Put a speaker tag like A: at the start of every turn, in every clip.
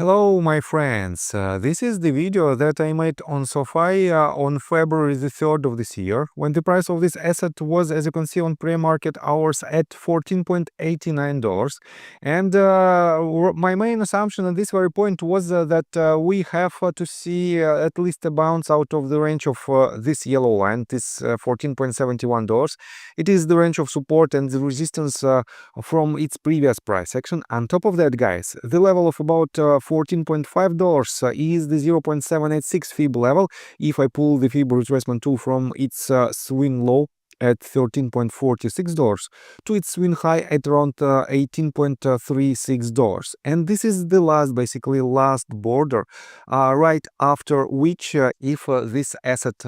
A: Hello, my friends. This is the video that I made on SOFI on February the 3rd of this year, when the price of this asset was, as you can see on pre-market hours, at $14.89. And my main assumption at this very point was that we have to see at least a bounce out of the range of this yellow line, this $14.71. It is the range of support and the resistance from its previous price action. On top of that, guys, the level of about $14.5 is the 0.786 fib level. If I pull the fib retracement tool from its swing low at $13.46 to its swing high at around $18.36, and this is the last border, right after which if this asset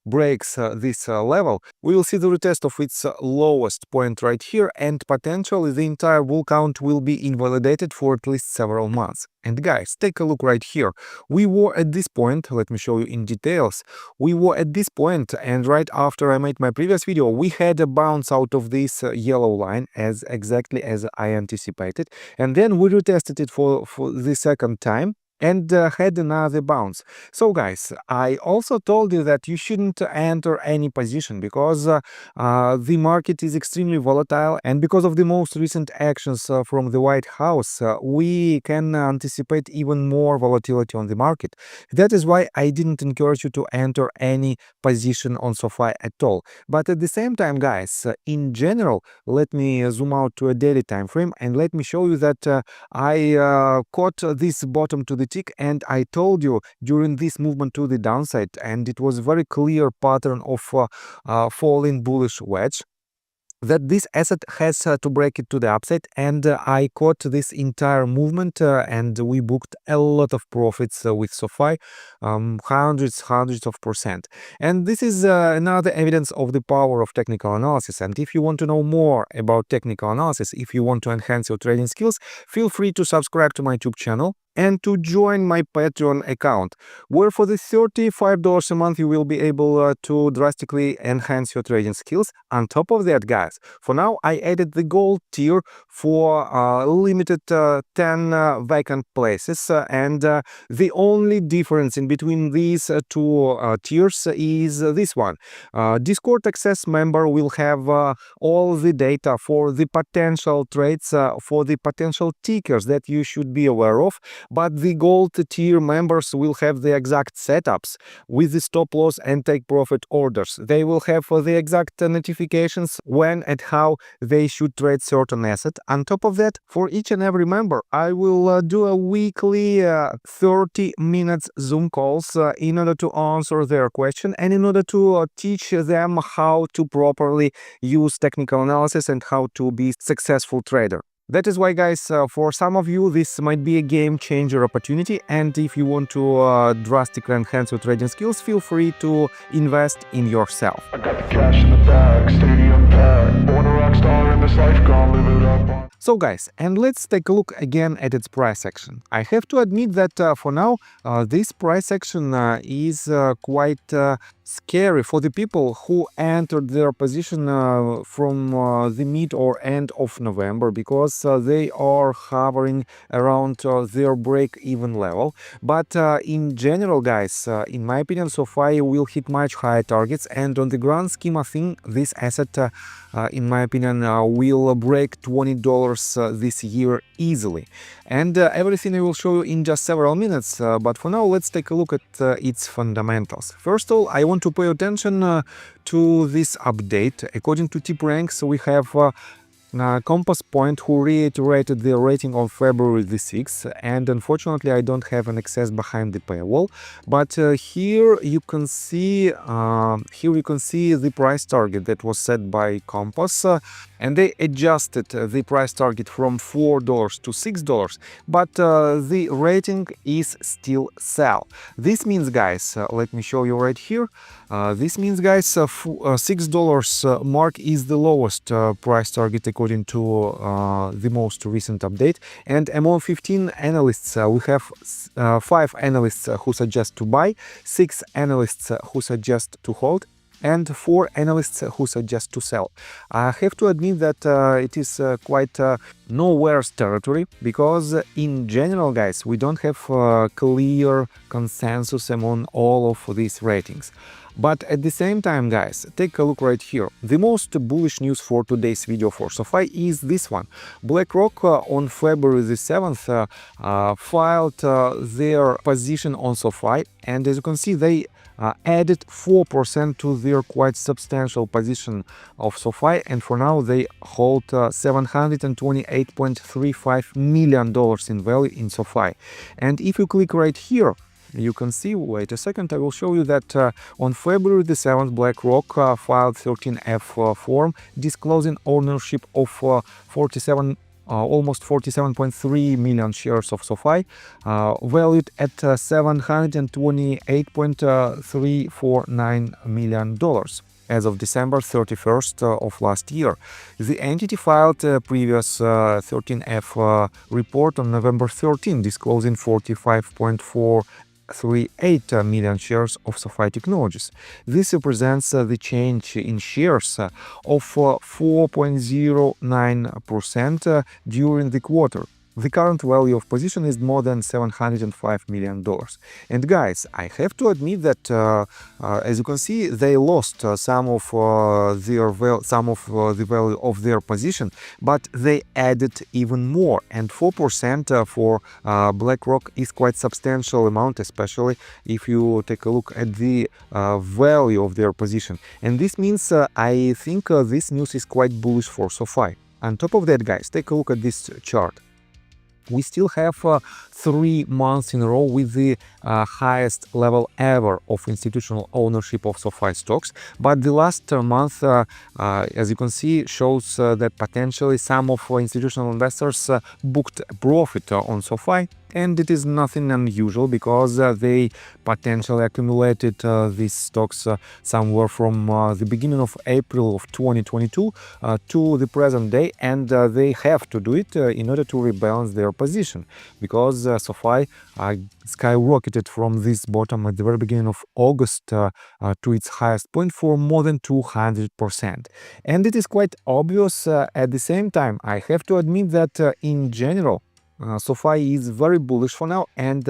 A: breaks this level, we will see the retest of its lowest point right here, and potentially the entire bull count will be invalidated for at least several months. And guys, take a look right here. We were at this point, let me show you in details. We were at this point, and right after I made my previous video, we had a bounce out of this yellow line, as exactly as I anticipated, and then we retested it for the second time and had another bounce. So guys, I also told you that you shouldn't enter any position because the market is extremely volatile, and because of the most recent actions from the White House, we can anticipate even more volatility on the market. That is why I didn't encourage you to enter any position on SOFI at all. But at the same time, guys, in general, let me zoom out to a daily time frame and let me show you that I caught this bottom to the tick, and I told you during this movement to the downside, and it was a very clear pattern of falling bullish wedge, that this asset has to break it to the upside, and I caught this entire movement and we booked a lot of profits with SOFI, hundreds of percent. And this is another evidence of the power of technical analysis. And if you want to know more about technical analysis, if you want to enhance your trading skills, feel free to subscribe to my YouTube channel and to join my Patreon account, where for the $35 a month you will be able to drastically enhance your trading skills. On top of that, guys, for now I added the gold tier for limited 10 vacant places, and the only difference in between these two tiers is this one. Discord access member will have all the data for the potential trades, for the potential tickers that you should be aware of, but the gold tier members will have the exact setups with the stop loss and take profit orders. They will have the exact notifications when and how they should trade certain asset. On top of that, for each and every member, I will do a weekly 30 minutes Zoom calls in order to answer their question and in order to teach them how to properly use technical analysis and how to be successful trader. That is why, guys, for some of you, this might be a game-changer opportunity, and if you want to drastically enhance your trading skills, feel free to invest in yourself.
B: I got the cash in the bag, stadium packed, born a rock star in this life, gonna live it up.
A: So guys, and let's take a look again at its price action. I have to admit that for now, this price action is quite scary for the people who entered their position from the mid or end of November, because they are hovering around their break-even level. But in general, guys, in my opinion, SOFI will hit much higher targets, and on the grand scheme of things, this asset, in my opinion, will break $20 this year easily. And everything I will show you in just several minutes, but for now let's take a look at its fundamentals. First of all, I want to pay attention to this update. According to TipRanks, we have Compass Point, who reiterated their rating on February the 6th, and unfortunately I don't have an access behind the paywall, but here you can see the price target that was set by Compass, and they adjusted the price target from $4 to $6, but the rating is still sell. This means, guys, let me show you right here. This means, guys, $6 mark is the lowest price target according to the most recent update. And among 15 analysts, we have 5 analysts who suggest to buy, 6 analysts who suggest to hold, and 4 analysts who suggest to sell. I have to admit that it is quite nowhere's territory, because in general, guys, we don't have clear consensus among all of these ratings. But at the same time, guys, take a look right here. The most bullish news for today's video for SOFI is this one. BlackRock on February the 7th filed their position on SOFI, and as you can see, they added 4% to their quite substantial position of SOFI, and for now they hold $728.35 million in value in SOFI. And if you click right here, you can see, wait a second, I will show you that on February the 7th, BlackRock filed 13F form disclosing ownership of almost 47.3 million shares of SOFI, valued at $728.349 million as of December 31st of last year. The entity filed a previous 13F report on November 13, disclosing 45.438 million shares of SOFI Technologies. This represents the change in shares of 4.09% during the quarter. The current value of position is more than $705 million. And guys, I have to admit that, as you can see, they lost some of the value of their position, but they added even more. And 4% for BlackRock is quite substantial amount, especially if you take a look at the value of their position. And this means I think this news is quite bullish for SOFI. On top of that, guys, take a look at this chart. We still have 3 months in a row with the highest level ever of institutional ownership of SOFI stocks, but the last month, as you can see, shows that potentially some of institutional investors booked profit on SOFI. And it is nothing unusual, because they potentially accumulated these stocks somewhere from the beginning of April of 2022 to the present day, and they have to do it in order to rebalance their position, because SOFI skyrocketed from this bottom at the very beginning of August to its highest point for more than 200%. And it is quite obvious at the same time. I have to admit that in general, SOFI is very bullish for now, and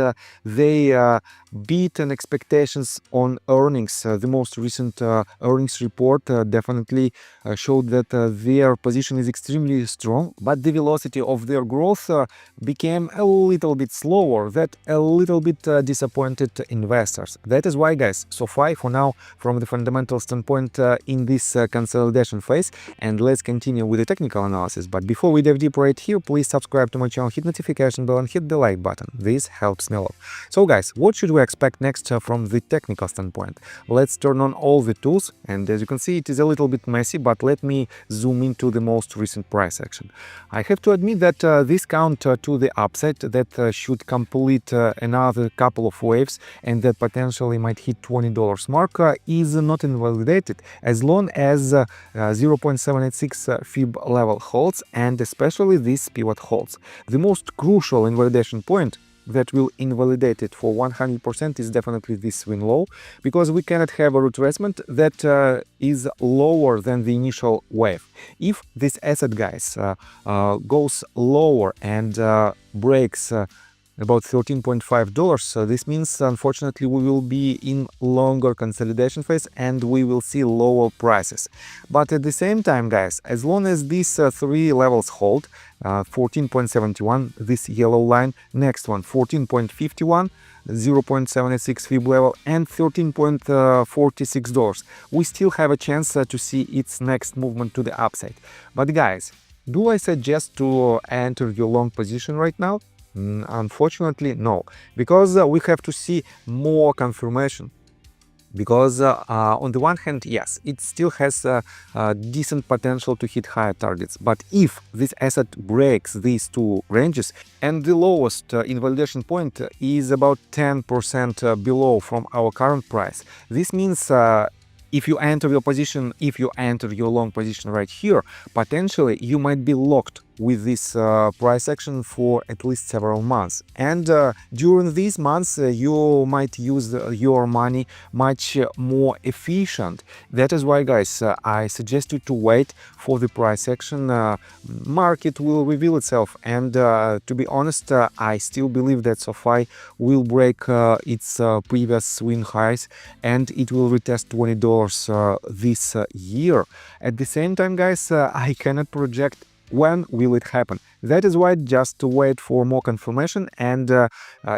A: they beaten expectations on earnings. The most recent earnings report definitely showed that their position is extremely strong, but the velocity of their growth became a little bit slower. That a little bit disappointed investors. That is why, guys, SOFI for now, from the fundamental standpoint, in this consolidation phase. And let's continue with the technical analysis. But before we dive deep right here, please subscribe to my channel, hit notification bell, and hit the like button. This helps me a lot. So guys, what should we expect next from the technical standpoint? Let's turn on all the tools, and as you can see, it is a little bit messy, but let me zoom into the most recent price action. I have to admit that this count to the upside that should complete another couple of waves, and that potentially might hit $20 mark is not invalidated as long as 0.786 fib level holds, and especially this pivot holds. The most crucial invalidation point that will invalidate it for 100% is definitely this swing low, because we cannot have a retracement that is lower than the initial wave. If this asset, guys, goes lower and breaks about $13.5, this means unfortunately we will be in longer consolidation phase and we will see lower prices. But at the same time, guys, as long as these 3 levels hold, 14.71, this yellow line, next one 14.51, 0.76 fib level, and $13.46, we still have a chance to see its next movement to the upside. But guys, do I suggest to enter your long position right now? Unfortunately, no, because we have to see more confirmation. Because on the one hand, yes, it still has decent potential to hit higher targets. But if this asset breaks these 2 ranges, and the lowest invalidation point is about 10% below from our current price, this means if you enter your long position right here, potentially you might be locked with this price action for at least several months. And during these months, you might use your money much more efficient. That is why, guys, I suggest you to wait for the price action. Market will reveal itself. And to be honest, I still believe that SOFI will break its previous swing highs and it will retest $20 this year. At the same time, guys, I cannot project when will it happen. That is why just wait for more confirmation. And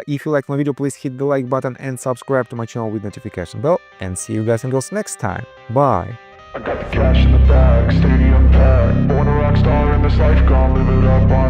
A: if you like my video, please hit the like button and subscribe to my channel with notification bell. And see you guys and girls next time. Bye.
B: I got the cash in the bag, stadium packed. Born a rock star in this life, gone live it up on